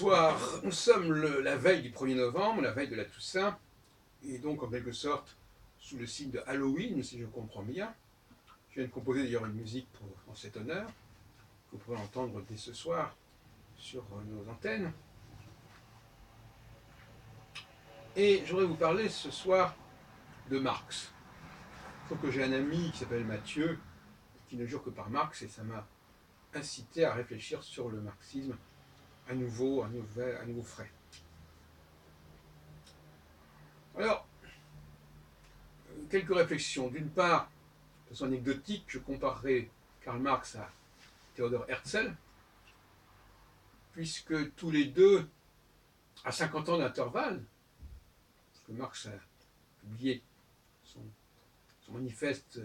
Bonsoir, nous sommes la veille du 1er novembre, la veille de la Toussaint, et donc en quelque sorte sous le signe de Halloween, si je comprends bien. Je viens de composer d'ailleurs une musique en cet honneur, que vous pourrez entendre dès ce soir sur nos antennes. Et je voudrais vous parler ce soir de Marx. Sauf que j'ai un ami qui s'appelle Mathieu, qui ne jure que par Marx, et ça m'a incité à réfléchir sur le marxisme à nouveau frais. Alors, quelques réflexions. D'une part, de façon anecdotique, je comparerai Karl Marx à Theodor Herzl, puisque tous les deux, à 50 ans d'intervalle, parce que Marx a publié son manifeste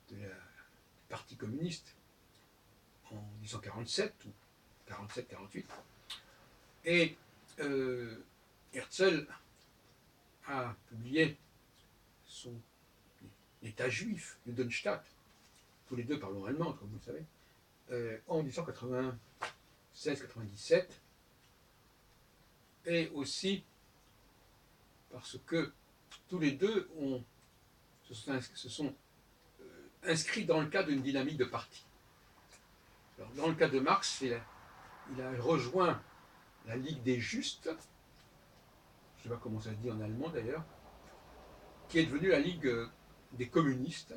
du Parti communiste en 1947 ou 47-48, et Herzl a publié son État juif, Judenstaat, tous les deux parlons allemand, comme vous le savez, en 1996-97, et aussi parce que tous les deux se sont inscrits dans le cadre d'une dynamique de parti. Alors, dans le cas de Marx, il a rejoint la Ligue des Justes, je ne sais pas comment ça se dit en allemand d'ailleurs, qui est devenue la Ligue des communistes.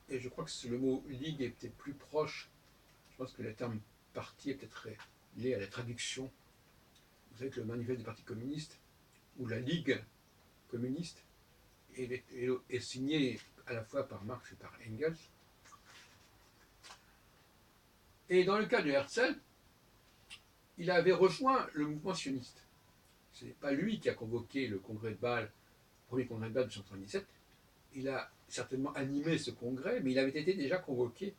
Et je crois que le mot Ligue est peut-être plus proche. Je pense que le terme parti est peut-être lié à la traduction. Vous savez que le manifeste du Parti communiste, ou la Ligue communiste, est signé à la fois par Marx et par Engels. Et dans le cas de Herzl, il avait rejoint le mouvement sioniste. Ce n'est pas lui qui a convoqué le congrès de Bâle, le premier congrès de Bâle de 1997. Il a certainement animé ce congrès, mais il avait été déjà convoqué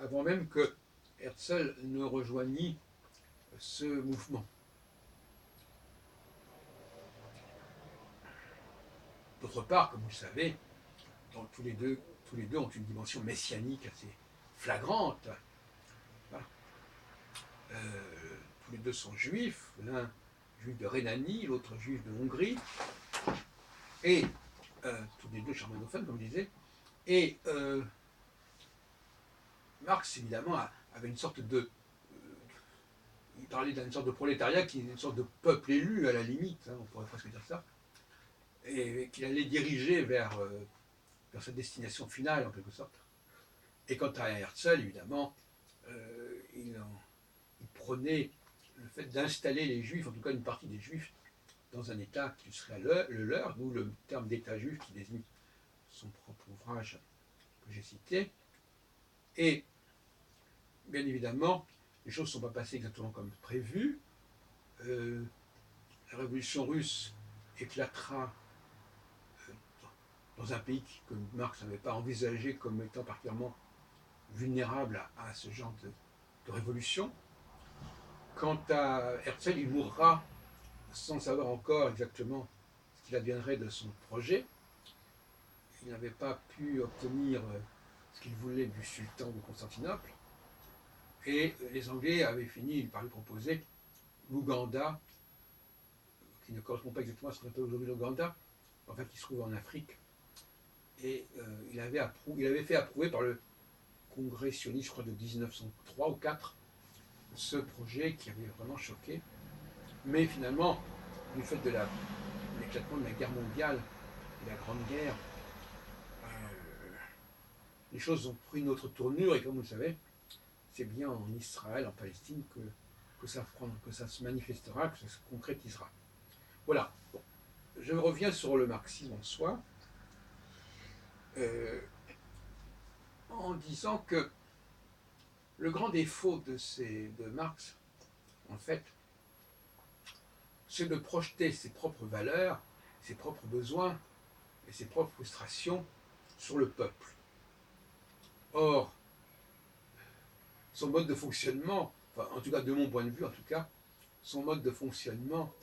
avant même que Herzl ne rejoignît ce mouvement. D'autre part, comme vous le savez, tous les deux ont une dimension messianique assez flagrante. Tous les deux sont juifs, l'un juif de Rhénanie, l'autre juif de Hongrie, et tous les deux germanophones, comme je disais. Et Marx, évidemment, avait une sorte de... il parlait d'une sorte de prolétariat qui est une sorte de peuple élu, à la limite, on pourrait presque dire ça, et qu'il allait diriger vers sa destination finale, en quelque sorte. Et quant à Herzl, évidemment, il prônait le fait d'installer les Juifs, en tout cas une partie des Juifs, dans un État qui serait le leur, d'où le terme d'État juif qui désigne son propre ouvrage que j'ai cité. Et, bien évidemment, les choses ne sont pas passées exactement comme prévu. La révolution russe éclatera dans un pays que Marx n'avait pas envisagé comme étant particulièrement vulnérable à ce genre de révolution. Quant à Herzl, il mourra sans savoir encore exactement ce qu'il adviendrait de son projet. Il n'avait pas pu obtenir ce qu'il voulait du sultan de Constantinople. Et les Anglais avaient fini par lui proposer l'Ouganda, qui ne correspond pas exactement à ce qu'on appelle aujourd'hui l'Ouganda, en fait qui se trouve en Afrique. Et il avait fait approuver par le congrès sioniste, je crois, de 1903 ou 4, ce projet qui avait vraiment choqué. Mais finalement, du fait de l'éclatement de la guerre mondiale, de la Grande Guerre, les choses ont pris une autre tournure, et comme vous le savez, c'est bien en Israël, en Palestine, que ça se manifestera, que ça se concrétisera. Voilà. Bon. Je reviens sur le marxisme en soi, en disant que le grand défaut de Marx, en fait, c'est de projeter ses propres valeurs, ses propres besoins et ses propres frustrations sur le peuple. Or, son mode de fonctionnement, enfin, en tout cas de mon point de vue, en tout cas, son mode de fonctionnement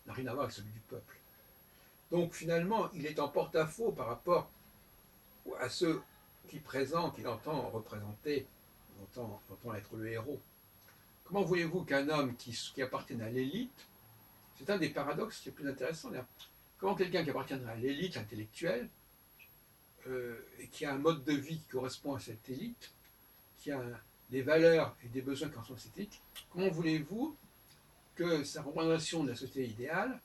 n'a rien à voir avec celui du peuple. Donc finalement, il est en porte-à-faux par rapport à ceux qu'il entend représenter, entend être le héros. comment voulez-vous qu'un homme qui appartienne à l'élite, c'est un des paradoxes les plus intéressants, là. Comment quelqu'un qui appartient à l'élite intellectuelle, et qui a un mode de vie qui correspond à cette élite, qui a des valeurs et des besoins qui correspondent à cette élite, comment voulez-vous que sa représentation de la société idéale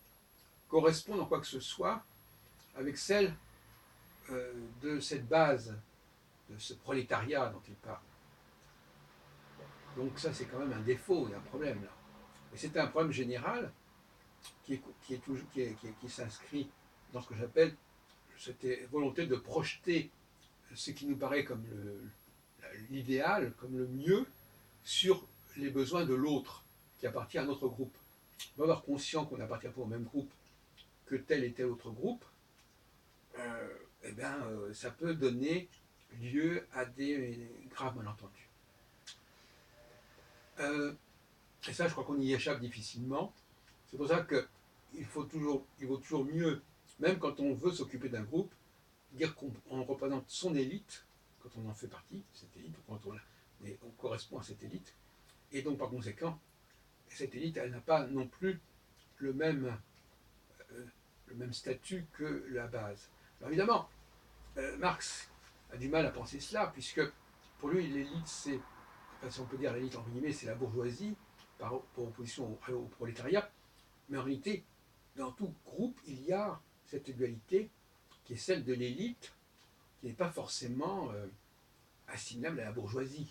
corresponde en quoi que ce soit avec celle de cette base, de ce prolétariat dont il parle? Donc ça, c'est quand même un défaut, il y a un problème là. Et c'est un problème général qui s'inscrit dans ce que j'appelle cette volonté de projeter ce qui nous paraît comme l'idéal, comme le mieux, sur les besoins de l'autre, qui appartient à notre groupe. On va avoir conscient qu'on n'appartient pas au même groupe que tel et tel autre groupe, ça peut donner lieu à des graves malentendus. Et ça, je crois qu'on y échappe difficilement. C'est pour ça qu'il vaut toujours mieux, même quand on veut s'occuper d'un groupe, dire qu'on représente son élite, quand on en fait partie, cette élite, ou quand on correspond à cette élite. Et donc, par conséquent, cette élite, elle n'a pas non plus le même statut que la base. Alors évidemment, Marx a du mal à penser cela, puisque pour lui, l'élite, c'est, enfin, si on peut dire l'élite entre guillemets, c'est la bourgeoisie, par opposition au prolétariat. Mais en réalité, dans tout groupe, il y a cette dualité qui est celle de l'élite, qui n'est pas forcément assimilable à la bourgeoisie.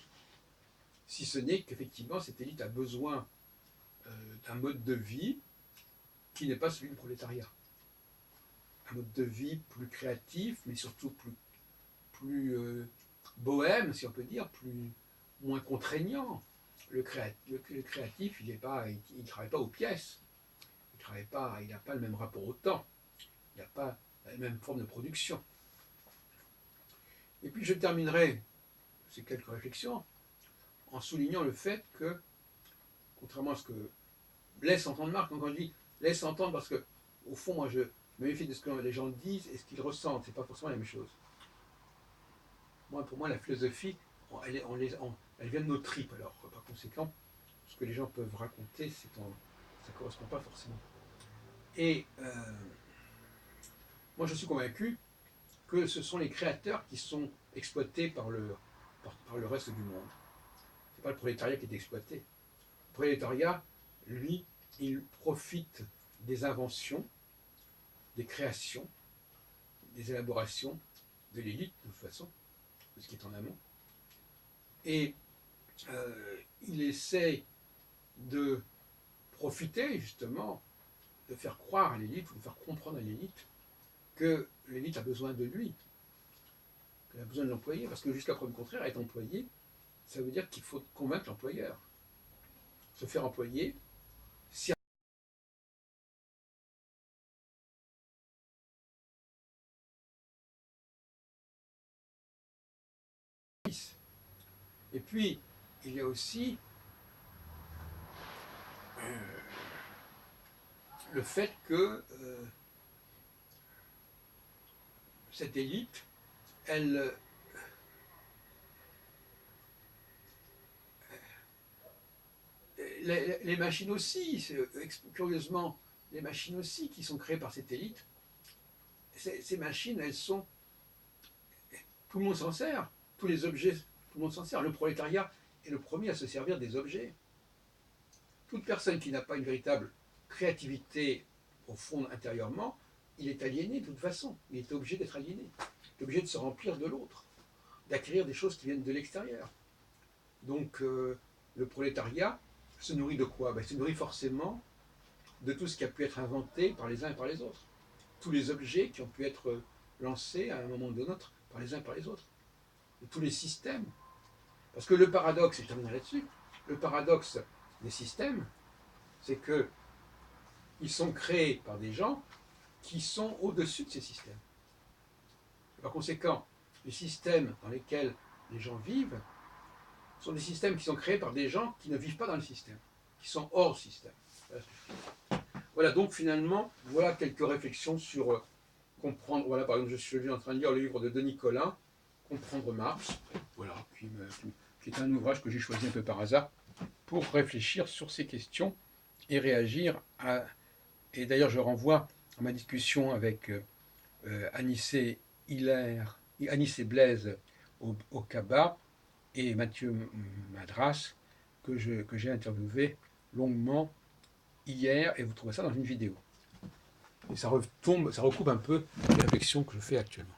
Si ce n'est qu'effectivement, cette élite a besoin d'un mode de vie qui n'est pas celui du prolétariat. Un mode de vie plus créatif, mais surtout plus bohème, si on peut dire, moins contraignant. Le créatif, il ne travaille pas aux pièces. Il n'a pas le même rapport au temps. Il n'a pas la même forme de production. Et puis je terminerai ces quelques réflexions en soulignant le fait que, contrairement à ce que laisse entendre Marc, quand je dis laisse entendre, parce que au fond, moi je me méfie de ce que les gens disent et ce qu'ils ressentent, c'est pas forcément la même chose. Pour moi, la philosophie, elle vient de nos tripes, alors par conséquent, ce que les gens peuvent raconter, ça ne correspond pas forcément. Et moi, je suis convaincu que ce sont les créateurs qui sont exploités par le reste du monde. Ce n'est pas le prolétariat qui est exploité. Le prolétariat, lui, il profite des inventions, des créations, des élaborations de l'élite, de toute façon, de ce qui est en amont. Et il essaie de profiter, justement, de faire croire à l'élite, ou de faire comprendre à l'élite, que l'élite a besoin de lui, qu'elle a besoin de l'employer, parce que jusqu'à preuve contraire, être employé, ça veut dire qu'il faut convaincre l'employeur. Se faire employer, et puis, il y a aussi le fait que cette élite, les machines aussi, curieusement, les machines aussi qui sont créées par cette élite, ces machines, tout le monde s'en sert, tous les objets, tout le monde s'en sert. Le prolétariat est le premier à se servir des objets. Toute personne qui n'a pas une véritable créativité au fond intérieurement, il est aliéné de toute façon. Il est obligé d'être aliéné. Il est obligé de se remplir de l'autre, d'acquérir des choses qui viennent de l'extérieur. Donc le prolétariat se nourrit de quoi? Il se nourrit forcément de tout ce qui a pu être inventé par les uns et par les autres. Tous les objets qui ont pu être lancés à un moment ou d'un autre par les uns et par les autres. Et tous les systèmes. Parce que le paradoxe, et je termine là-dessus, le paradoxe des systèmes, c'est qu'ils sont créés par des gens qui sont au-dessus de ces systèmes. Par conséquent, les systèmes dans lesquels les gens vivent sont des systèmes qui sont créés par des gens qui ne vivent pas dans le système, qui sont hors système. Voilà, donc finalement, voilà quelques réflexions sur comprendre. Voilà, par exemple, je suis en train de lire le livre de Denis Colin, Comprendre Marx, voilà, qui est un ouvrage que j'ai choisi un peu par hasard pour réfléchir sur ces questions et réagir à... Et d'ailleurs, je renvoie à ma discussion avec Anissé Hilaire, Anissé Blaise au CABA et Mathieu Madras, que j'ai interviewé longuement hier, et vous trouvez ça dans une vidéo. Et ça recoupe un peu les réflexions que je fais actuellement.